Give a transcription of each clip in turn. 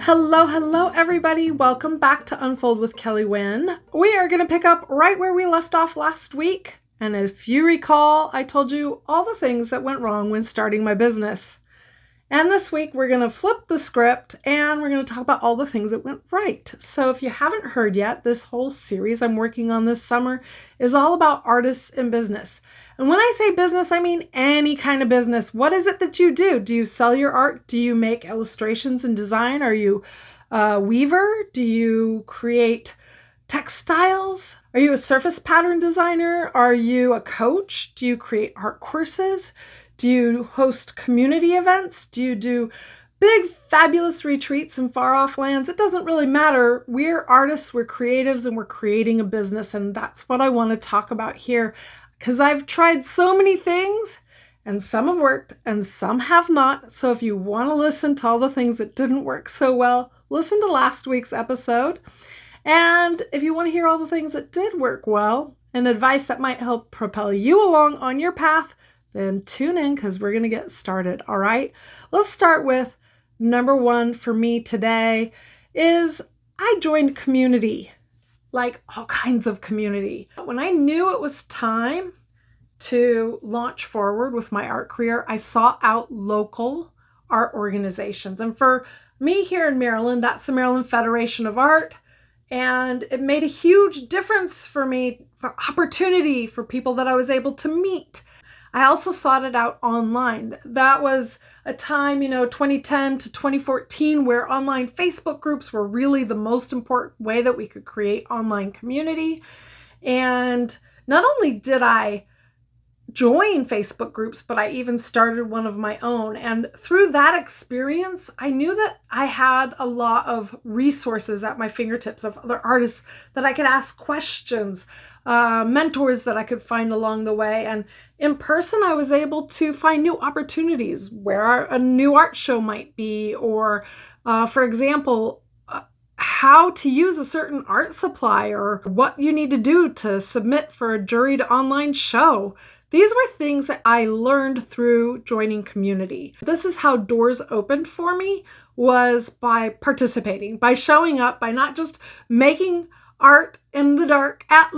Hello, everybody. Welcome back to Unfold with Kellee Wynn. We are going to pick up right where we left off last week. And if you recall, I told you all the things that went wrong when starting my business. And this week, we're going to flip the script and we're going to talk about all the things that went right. So if you haven't heard yet, this whole series I'm working on this summer is all about artists in business. And when I say business, I mean any kind of business. What is it that you do? Do you sell your art? Do you make illustrations and design? Are you a weaver? Do you create textiles? Are you a surface pattern designer? Are you a coach? Do you create art courses? Do you host community events? Do you do big, fabulous retreats in far-off lands? It doesn't really matter. We're artists, we're creatives, and we're creating a business, and that's what I want to talk about here, because I've tried so many things, and some have worked, and some have not. So if you want to listen to all the things that didn't work so well, listen to last week's episode. And if you want to hear all the things that did work well, and advice that might help propel you along on your path, then tune in because we're going to get started. All right, let's start with number one for me today is I joined community, like all kinds of community. When I knew it was time to launch forward with my art career, I sought out local art organizations. And for me here in Maryland, that's the Maryland Federation of Art. And it made a huge difference for me, for opportunity for people that I was able to meet. I also sought it out online. That was a time, 2010 to 2014, where online Facebook groups were really the most important way that we could create online community. And not only did I join Facebook groups, but I even started one of my own. And through that experience, I knew that I had a lot of resources at my fingertips of other artists that I could ask questions, mentors that I could find along the way. And in person, I was able to find new opportunities where a new art show might be, or for example, how to use a certain art supply, or what you need to do to submit for a juried online show. These were things that I learned through joining community. This is how doors opened for me, was by participating, by showing up, by not just making art in the dark at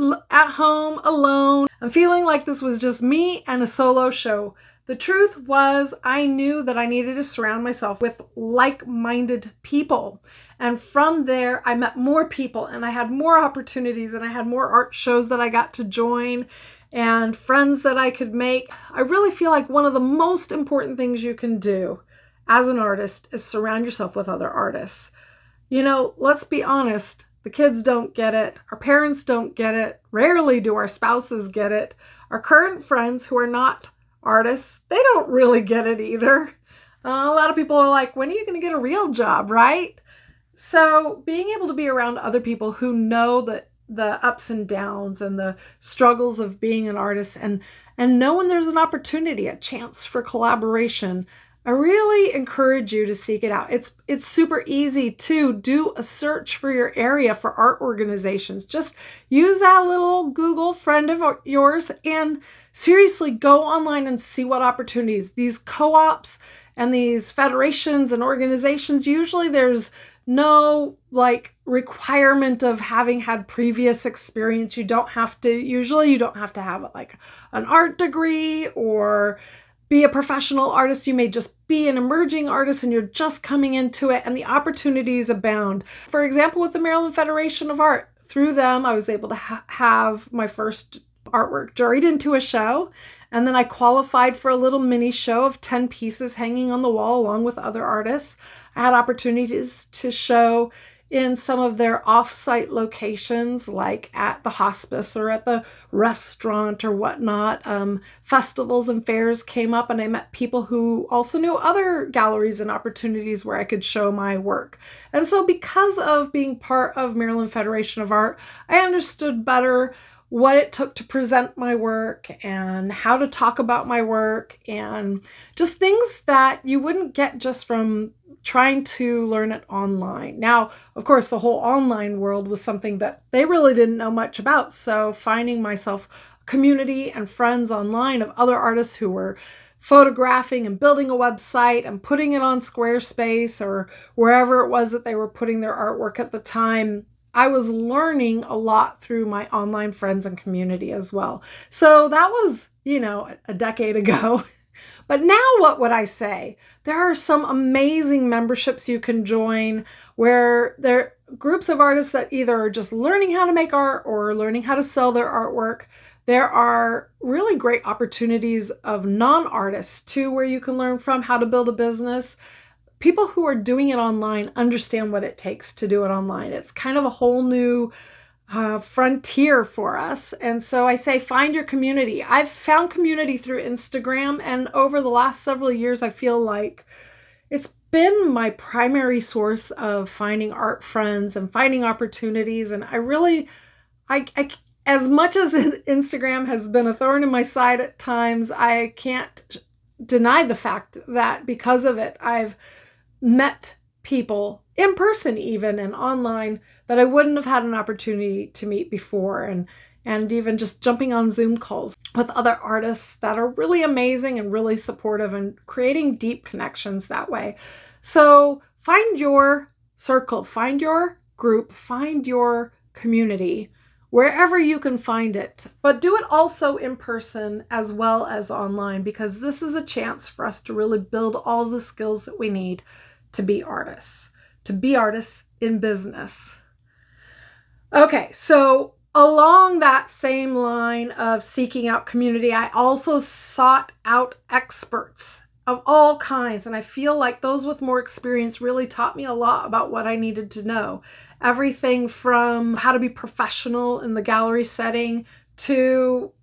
home alone and feeling like this was just me and a solo show. The truth was, I knew that I needed to surround myself with like-minded people. And from there, I met more people and I had more opportunities and I had more art shows that I got to join and friends that I could make. I really feel like one of the most important things you can do as an artist is surround yourself with other artists. Let's be honest, the kids don't get it. Our parents don't get it. Rarely do our spouses get it. Our current friends who are not artists, they don't really get it either. A lot of people are like, when are you going to get a real job, right? So being able to be around other people who know that the ups and downs and the struggles of being an artist, and know when there's an opportunity, a chance for collaboration, I really encourage you to seek it out. It's super easy to do a search for your area for art organizations. Just use that little Google friend of yours and seriously go online and see what opportunities. These co-ops and these federations and organizations, usually there's no requirement of having had previous experience. You don't have to have an art degree or be a professional artist. You may just be an emerging artist and you're just coming into it, and the opportunities abound. For example, with the Maryland Federation of Art, through them, I was able to have my first artwork juried into a show. And then I qualified for a little mini show of 10 pieces hanging on the wall along with other artists. I had opportunities to show in some of their off-site locations, like at the hospice or at the restaurant or whatnot. Festivals and fairs came up, and I met people who also knew other galleries and opportunities where I could show my work. And so because of being part of Maryland Federation of Art, I understood better what it took to present my work and how to talk about my work, and just things that you wouldn't get just from trying to learn it online. Now, of course, the whole online world was something that they really didn't know much about. So finding myself community and friends online of other artists who were photographing and building a website and putting it on Squarespace or wherever it was that they were putting their artwork at the time. I was learning a lot through my online friends and community as well. So that was, a decade ago. But now what would I say? There are some amazing memberships you can join where there are groups of artists that either are just learning how to make art or learning how to sell their artwork. There are really great opportunities of non-artists too, where you can learn from how to build a business. People who are doing it online understand what it takes to do it online. It's kind of a whole new frontier for us. And so I say, find your community. I've found community through Instagram. And over the last several years, I feel like it's been my primary source of finding art friends and finding opportunities. And I as much as Instagram has been a thorn in my side at times, I can't deny the fact that because of it, I've met people in person even and online that I wouldn't have had an opportunity to meet before. And even just jumping on Zoom calls with other artists that are really amazing and really supportive and creating deep connections that way. So find your circle, find your group, find your community, wherever you can find it, but do it also in person as well as online, because this is a chance for us to really build all the skills that we need to be artists in business. Okay, so along that same line of seeking out community, I also sought out experts of all kinds. And I feel like those with more experience really taught me a lot about what I needed to know. Everything from how to be professional in the gallery setting to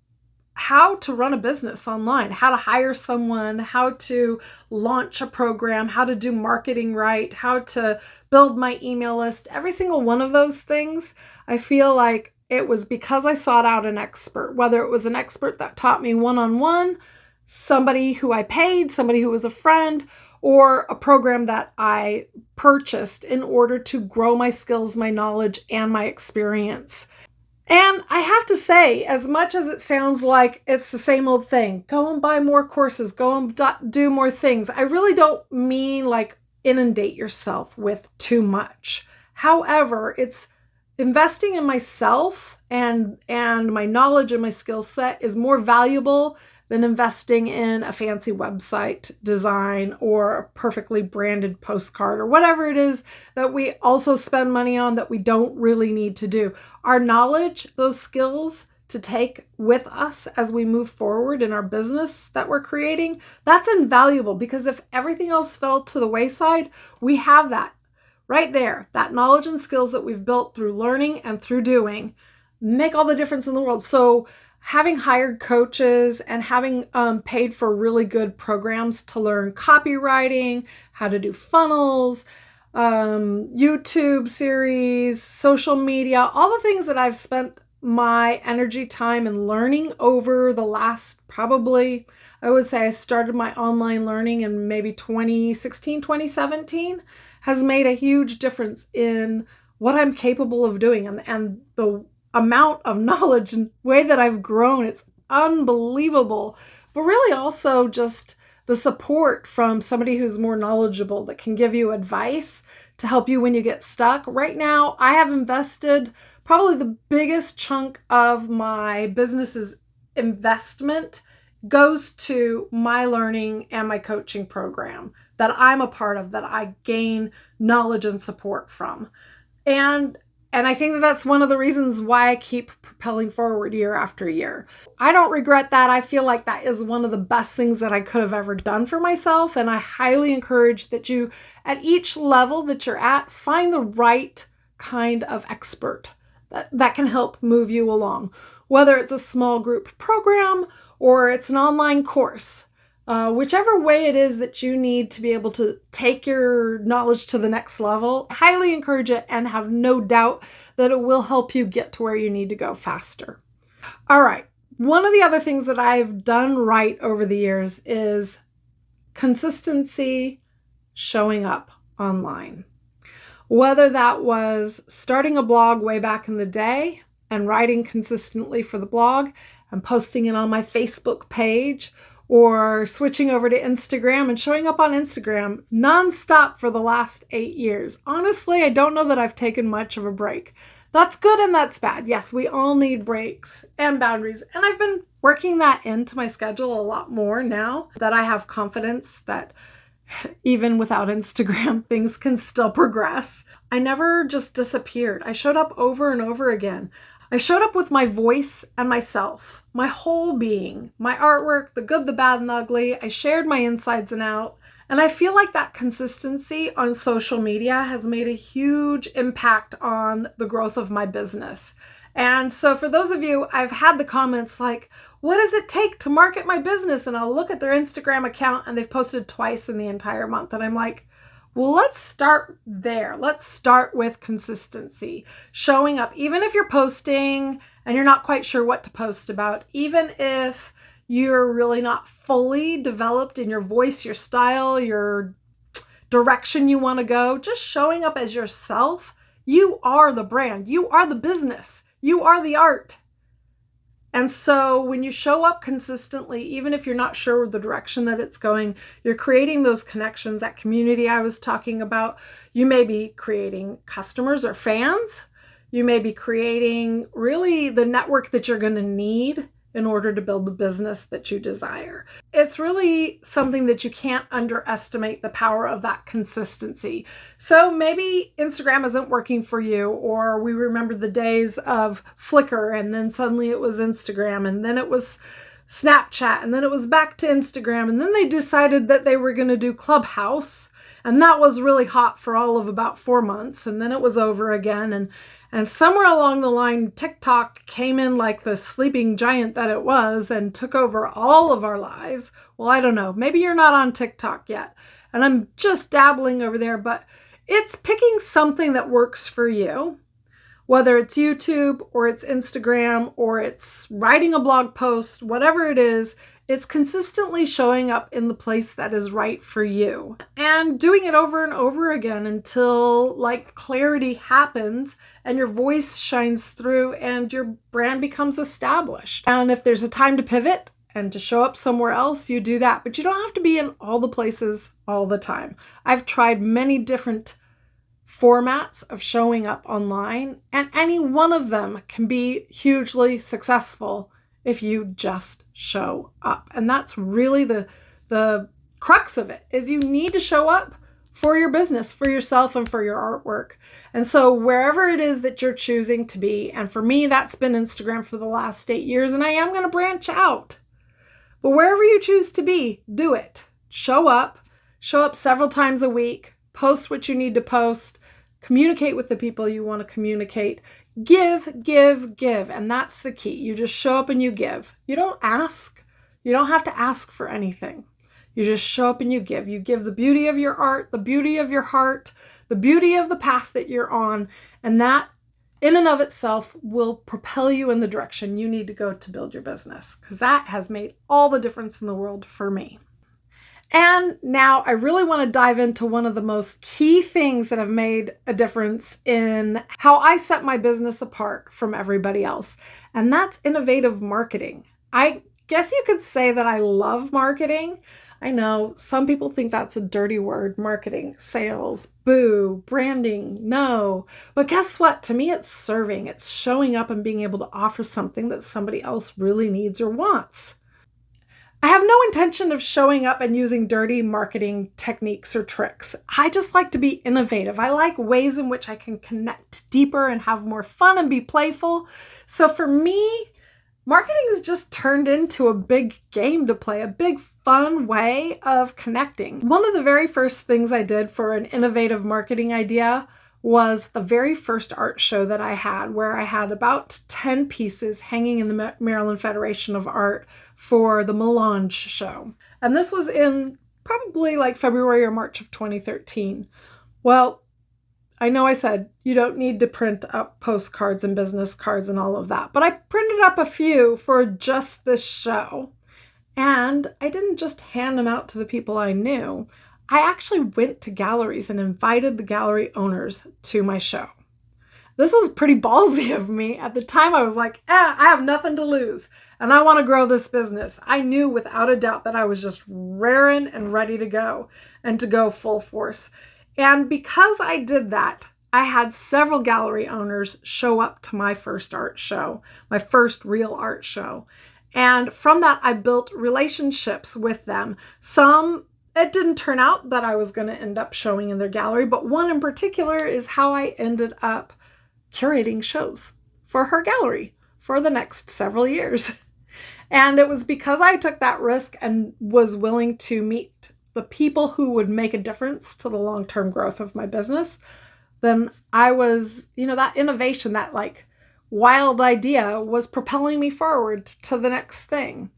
how to run a business online, how to hire someone, how to launch a program, how to do marketing right, how to build my email list. Every single one of those things, I feel like it was because I sought out an expert, whether it was an expert that taught me one-on-one, somebody who I paid, somebody who was a friend, or a program that I purchased in order to grow my skills, my knowledge, and my experience. And I have to say, as much as it sounds like it's the same old thing, go and buy more courses, go and do more things, I really don't mean like inundate yourself with too much. However, it's investing in myself and my knowledge and my skill set is more valuable than investing in a fancy website design or a perfectly branded postcard or whatever it is that we also spend money on that we don't really need to do. Our knowledge, those skills to take with us as we move forward in our business that we're creating, that's invaluable, because if everything else fell to the wayside, we have that right there. That knowledge and skills that we've built through learning and through doing make all the difference in the world. So having hired coaches and having paid for really good programs to learn copywriting, how to do funnels, YouTube series, social media, all the things that I've spent my energy, time, and learning over the last probably, I would say I started my online learning in maybe 2016, 2017, has made a huge difference in what I'm capable of doing and the amount of knowledge and way that I've grown. It's unbelievable. But really also just the support from somebody who's more knowledgeable that can give you advice to help you when you get stuck. Right now, I have invested probably the biggest chunk of my business's investment goes to my learning and my coaching program that I'm a part of, that I gain knowledge and support from. And I think that that's one of the reasons why I keep propelling forward year after year. I don't regret that. I feel like that is one of the best things that I could have ever done for myself. And I highly encourage that you, at each level that you're at, find the right kind of expert that can help move you along. Whether it's a small group program or it's an online course. Whichever way it is that you need to be able to take your knowledge to the next level, I highly encourage it and have no doubt that it will help you get to where you need to go faster. All right. One of the other things that I've done right over the years is consistency showing up online. Whether that was starting a blog way back in the day and writing consistently for the blog, I'm posting it on my Facebook page or switching over to Instagram and showing up on Instagram nonstop for the last 8 years. Honestly, I don't know that I've taken much of a break. That's good and that's bad. Yes, we all need breaks and boundaries. And I've been working that into my schedule a lot more now that I have confidence that even without Instagram, things can still progress. I never just disappeared. I showed up over and over again. I showed up with my voice and myself, my whole being, my artwork, the good, the bad, and the ugly. I shared my insides and out. And I feel like that consistency on social media has made a huge impact on the growth of my business. And so for those of you, I've had the comments like, what does it take to market my business? And I'll look at their Instagram account and they've posted twice in the entire month. And I'm like, well, let's start there. Let's start with consistency, showing up, even if you're posting and you're not quite sure what to post about, even if you're really not fully developed in your voice, your style, your direction you want to go, just showing up as yourself. You are the brand. You are the business. You are the art. And so when you show up consistently, even if you're not sure the direction that it's going, you're creating those connections, that community I was talking about. You may be creating customers or fans. You may be creating really the network that you're going to need in order to build the business that you desire. It's really something that you can't underestimate the power of that consistency. So maybe Instagram isn't working for you, or we remember the days of Flickr and then suddenly it was Instagram and then it was Snapchat and then it was back to Instagram and then they decided that they were going to do Clubhouse and that was really hot for all of about 4 months and then it was over again and somewhere along the line, TikTok came in like the sleeping giant that it was and took over all of our lives. Well, I don't know. Maybe you're not on TikTok yet. And I'm just dabbling over there, but it's picking something that works for you, whether it's YouTube or it's Instagram or it's writing a blog post, whatever it is. It's consistently showing up in the place that is right for you and doing it over and over again until like clarity happens and your voice shines through and your brand becomes established. And if there's a time to pivot and to show up somewhere else, you do that. But you don't have to be in all the places all the time. I've tried many different formats of showing up online, and any one of them can be hugely successful if you just show up. And that's really the crux of it, is you need to show up for your business, for yourself, and for your artwork. And so wherever it is that you're choosing to be, and for me, that's been Instagram for the last 8 years, and I am going to branch out. But wherever you choose to be, do it. Show up several times a week, post what you need to post, communicate with the people you want to communicate. Give. And that's the key. You just show up and you give. You don't ask. You don't have to ask for anything. You just show up and you give. You give the beauty of your art, the beauty of your heart, the beauty of the path that you're on. And that in and of itself will propel you in the direction you need to go to build your business, because that has made all the difference in the world for me. And now I really want to dive into one of the most key things that have made a difference in how I set my business apart from everybody else. And that's innovative marketing. I guess you could say that I love marketing. I know some people think that's a dirty word, marketing, sales, boo, branding, no. But guess what? To me, it's serving. It's showing up and being able to offer something that somebody else really needs or wants. I have no intention of showing up and using dirty marketing techniques or tricks. I just like to be innovative. I like ways in which I can connect deeper and have more fun and be playful. So for me, marketing has just turned into a big game to play, a big fun way of connecting. One of the very first things I did for an innovative marketing idea was the very first art show that I had, where I had about 10 pieces hanging in the Maryland Federation of Art for the Melange show. And this was in probably like February or March of 2013. Well, I know I said you don't need to print up postcards and business cards and all of that, but I printed up a few for just this show. And I didn't just hand them out to the people I knew. I actually went to galleries and invited the gallery owners to my show. This was pretty ballsy of me. At the time, I was like, I have nothing to lose and I want to grow this business. I knew without a doubt that I was just raring and ready to go and to go full force. And because I did that, I had several gallery owners show up to my first art show, my first real art show. And from that, I built relationships with them. Some, it didn't turn out that I was going to end up showing in their gallery, but one in particular is how I ended up curating shows for her gallery for the next several years. And it was because I took that risk and was willing to meet the people who would make a difference to the long-term growth of my business. Then I was, that innovation, that like wild idea was propelling me forward to the next thing.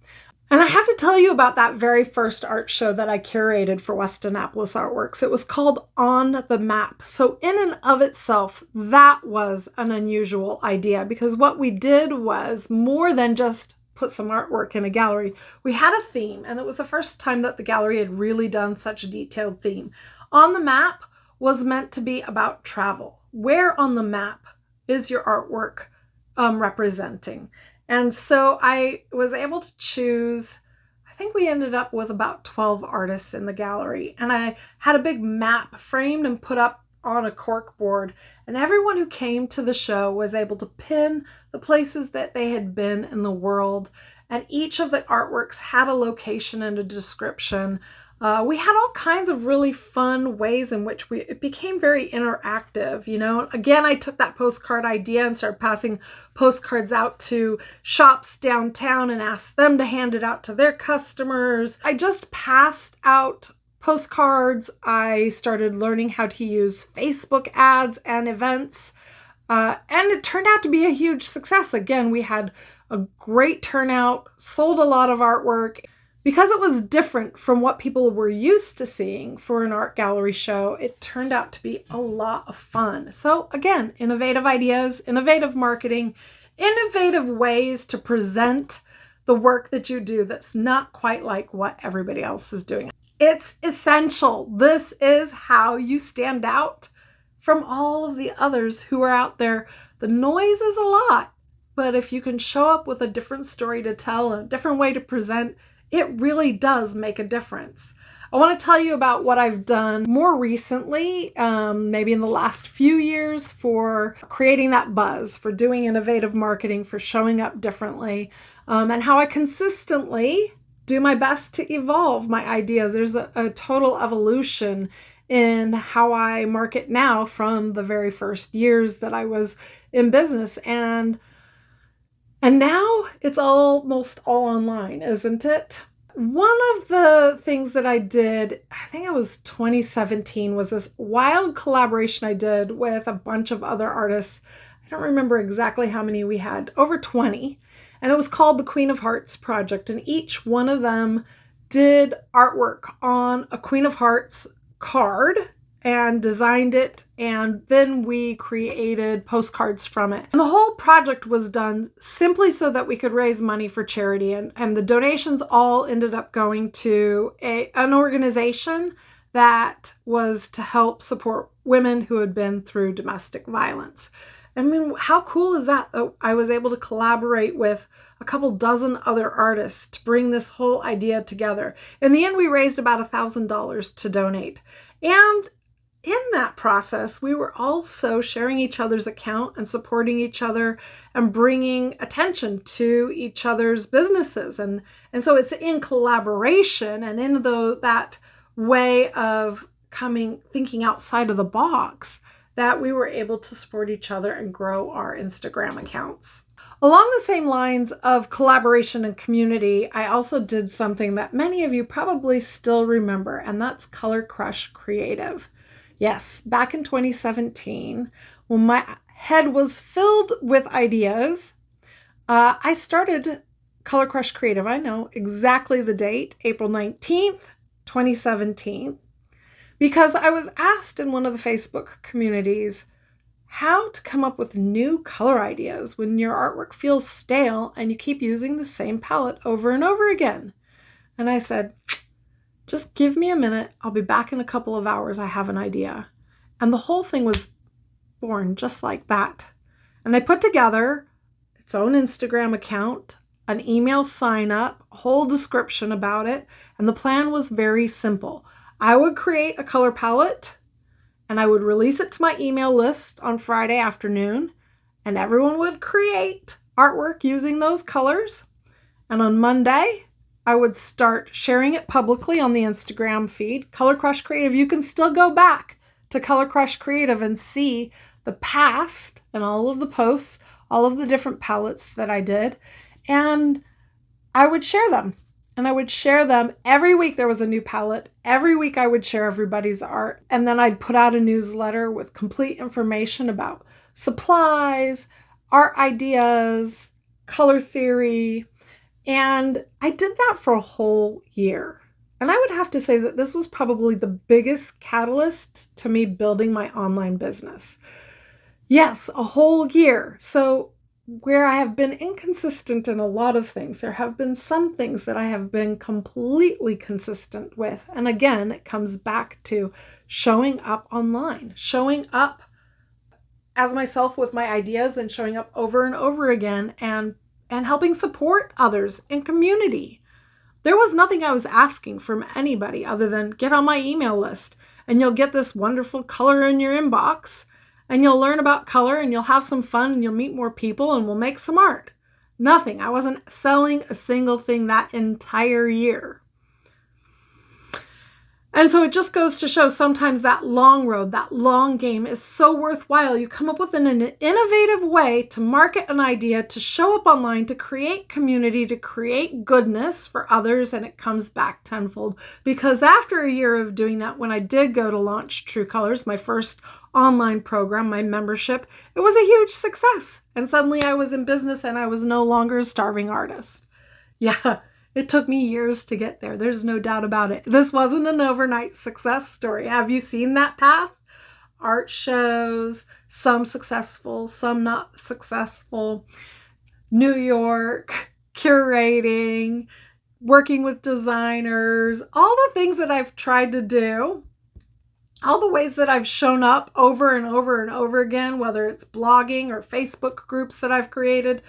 And I have to tell you about that very first art show that I curated for West Annapolis Artworks. It was called On the Map. So in and of itself, that was an unusual idea because what we did was more than just put some artwork in a gallery. We had a theme, and it was the first time that the gallery had really done such a detailed theme. On the Map was meant to be about travel. Where on the map is your artwork representing? And so I was able to choose, I think we ended up with about 12 artists in the gallery. And I had a big map framed and put up on a cork board. And everyone who came to the show was able to pin the places that they had been in the world. And each of the artworks had a location and a description. We had all kinds of really fun ways in which it became very interactive, Again, I took that postcard idea and started passing postcards out to shops downtown and asked them to hand it out to their customers. I just passed out postcards. I started learning how to use Facebook ads and events. And it turned out to be a huge success. Again, we had a great turnout, sold a lot of artwork. Because it was different from what people were used to seeing for an art gallery show, it turned out to be a lot of fun. So again, innovative ideas, innovative marketing, innovative ways to present the work that you do that's not quite like what everybody else is doing. It's essential. This is how you stand out from all of the others who are out there. The noise is a lot, but if you can show up with a different story to tell, a different way to present, it really does make a difference. I want to tell you about what I've done more recently, maybe in the last few years, for creating that buzz, for doing innovative marketing, for showing up differently, and how I consistently do my best to evolve my ideas. There's a total evolution in how I market now from the very first years that I was in business. And now it's almost all online, isn't it? One of the things that I did, I think it was 2017, was this wild collaboration I did with a bunch of other artists. I don't remember exactly how many we had, over 20. And it was called the Queen of Hearts Project. And each one of them did artwork on a Queen of Hearts card and designed it, and then we created postcards from it. And the whole project was done simply so that we could raise money for charity, and the donations all ended up going to an organization that was to help support women who had been through domestic violence. I mean, how cool is that? I was able to collaborate with a couple dozen other artists to bring this whole idea together. In the end, we raised about $1,000 to donate. And in that process, we were also sharing each other's account and supporting each other and bringing attention to each other's businesses. And so it's in collaboration and in that way of thinking outside of the box that we were able to support each other and grow our Instagram accounts. Along the same lines of collaboration and community, I also did something that many of you probably still remember, and that's Color Crush Creative. Yes, back in 2017, when my head was filled with ideas, I started Color Crush Creative. I know exactly the date, April 19th, 2017, because I was asked in one of the Facebook communities how to come up with new color ideas when your artwork feels stale and you keep using the same palette over and over again. And I said, just give me a minute. I'll be back in a couple of hours. I have an idea. And the whole thing was born just like that. And I put together its own Instagram account, an email sign up, a whole description about it. And the plan was very simple. I would create a color palette and I would release it to my email list on Friday afternoon, and everyone would create artwork using those colors. And on Monday, I would start sharing it publicly on the Instagram feed, Color Crush Creative. You can still go back to Color Crush Creative and see the past and all of the posts, all of the different palettes that I did. And I would share them. And I would share them every week. There was a new palette. Every week I would share everybody's art. And then I'd put out a newsletter with complete information about supplies, art ideas, color theory. And I did that for a whole year. And I would have to say that this was probably the biggest catalyst to me building my online business. Yes, a whole year. So where I have been inconsistent in a lot of things, there have been some things that I have been completely consistent with. And again, it comes back to showing up online, showing up as myself with my ideas and showing up over and over again and helping support others in community. There was nothing I was asking from anybody other than get on my email list and you'll get this wonderful color in your inbox. And you'll learn about color and you'll have some fun and you'll meet more people and we'll make some art. Nothing. I wasn't selling a single thing that entire year. And so it just goes to show sometimes that long road, that long game is so worthwhile. You come up with an innovative way to market an idea, to show up online, to create community, to create goodness for others, and it comes back tenfold. Because after a year of doing that, when I did go to launch True Colors, my first online program, my membership, it was a huge success. And suddenly I was in business and I was no longer a starving artist. Yeah. It took me years to get there. There's no doubt about it. This wasn't an overnight success story. Have you seen that path? Art shows, some successful, some not successful. New York, curating, working with designers, all the things that I've tried to do, all the ways that I've shown up over and over and over again, whether it's blogging or Facebook groups that I've created.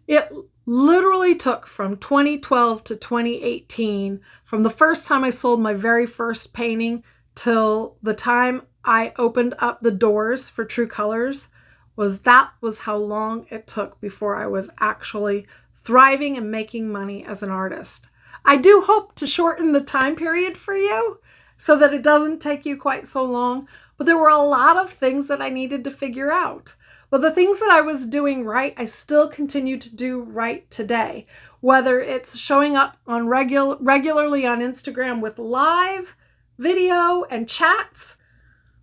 It literally took from 2012 to 2018, from the first time I sold my very first painting till the time I opened up the doors for True Colors, was how long it took before I was actually thriving and making money as an artist. I do hope to shorten the time period for you so that it doesn't take you quite so long, but there were a lot of things that I needed to figure out. But the things that I was doing right, I still continue to do right today. Whether it's showing up on regularly on Instagram with live video and chats,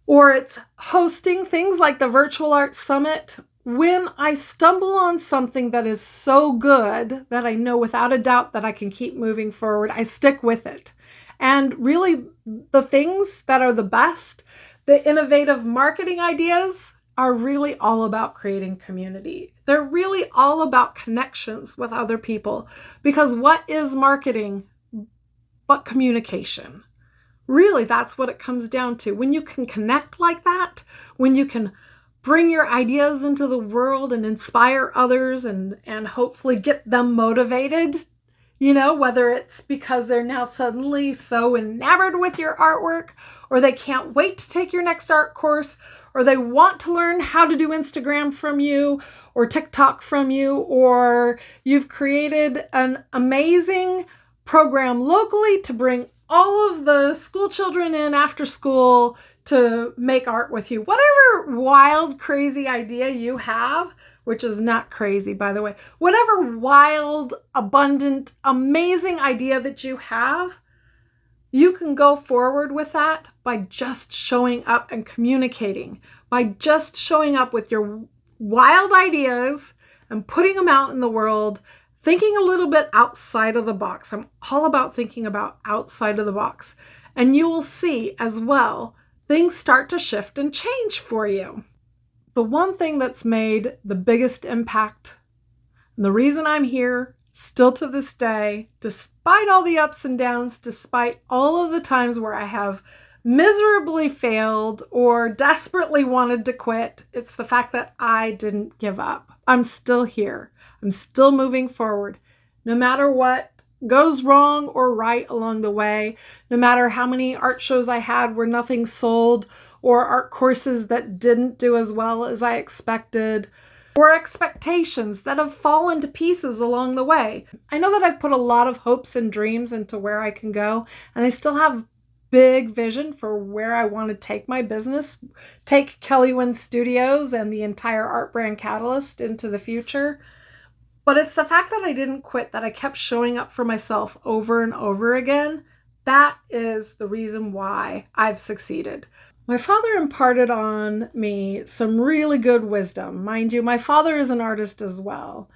or it's hosting things like the Virtual Art Summit. When I stumble on something that is so good that I know without a doubt that I can keep moving forward, I stick with it. And really, the things that are the best, the innovative marketing ideas, are really all about creating community. They're really all about connections with other people, because what is marketing but communication? Really, that's what it comes down to. When you can connect like that, when you can bring your ideas into the world and inspire others and hopefully get them motivated, whether it's because they're now suddenly so enamored with your artwork, or they can't wait to take your next art course, or they want to learn how to do Instagram from you or TikTok from you, or you've created an amazing program locally to bring all of the school children in after school to make art with you. Whatever wild, crazy idea you have, which is not crazy, by the way, whatever wild, abundant, amazing idea that you have, you can go forward with that by just showing up and communicating, by just showing up with your wild ideas and putting them out in the world, thinking a little bit outside of the box. I'm all about thinking about outside of the box. And you will see as well, things start to shift and change for you. The one thing that's made the biggest impact, and the reason I'm here still to this day, despite all the ups and downs, despite all of the times where I have miserably failed or desperately wanted to quit. It's the fact that I didn't give up. I'm still here. I'm still moving forward. No matter what goes wrong or right along the way, no matter how many art shows I had where nothing sold, or art courses that didn't do as well as I expected, or expectations that have fallen to pieces along the way. I know that I've put a lot of hopes and dreams into where I can go, and I still have big vision for where I want to take my business, take Kellee Wynn Studios and the entire art brand Catalyst into the future. But it's the fact that I didn't quit, that I kept showing up for myself over and over again. That is the reason why I've succeeded. My father imparted on me some really good wisdom. Mind you, my father is an artist as well.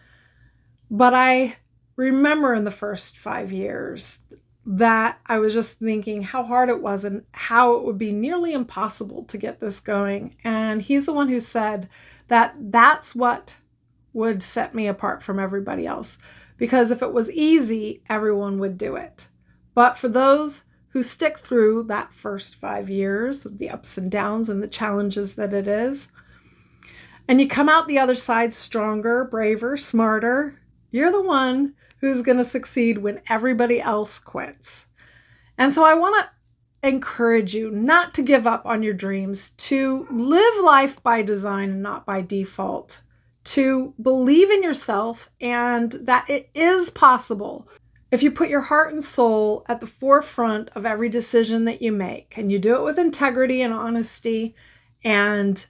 But I remember in the first 5 years that I was just thinking how hard it was and how it would be nearly impossible to get this going. And he's the one who said that that's what would set me apart from everybody else. Because if it was easy, everyone would do it. But for those who stick through that first 5 years of the ups and downs and the challenges that it is, and you come out the other side stronger, braver, smarter, you're the one who's going to succeed when everybody else quits. And so I want to encourage you not to give up on your dreams, to live life by design and not by default, to believe in yourself and that it is possible. If you put your heart and soul at the forefront of every decision that you make, and you do it with integrity and honesty and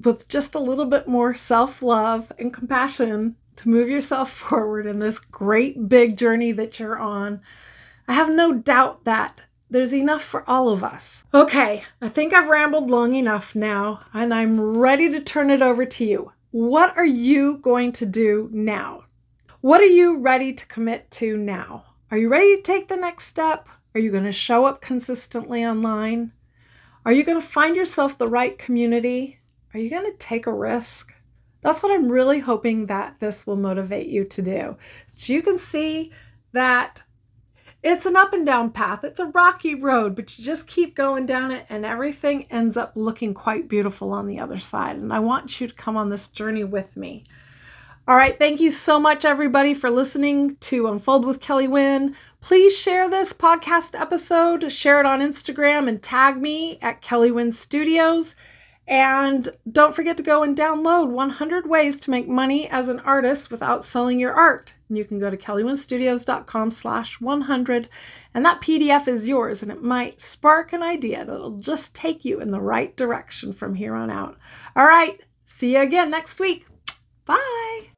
with just a little bit more self-love and compassion to move yourself forward in this great big journey that you're on, I have no doubt that there's enough for all of us. Okay, I think I've rambled long enough now, and I'm ready to turn it over to you. What are you going to do now? What are you ready to commit to now? Are you ready to take the next step? Are you going to show up consistently online? Are you going to find yourself the right community? Are you going to take a risk? That's what I'm really hoping that this will motivate you to do. So you can see that it's an up and down path. It's a rocky road, but you just keep going down it and everything ends up looking quite beautiful on the other side. And I want you to come on this journey with me. All right, thank you so much, everybody, for listening to Unfold with Kellee Wynn. Please share this podcast episode, share it on Instagram, and tag me at Kellee Wynn Studios. And don't forget to go and download 100 Ways to Make Money as an Artist Without Selling Your Art. And you can go to kelleewynstudios.com/100, and that PDF is yours, and it might spark an idea that'll just take you in the right direction from here on out. All right, see you again next week. Bye.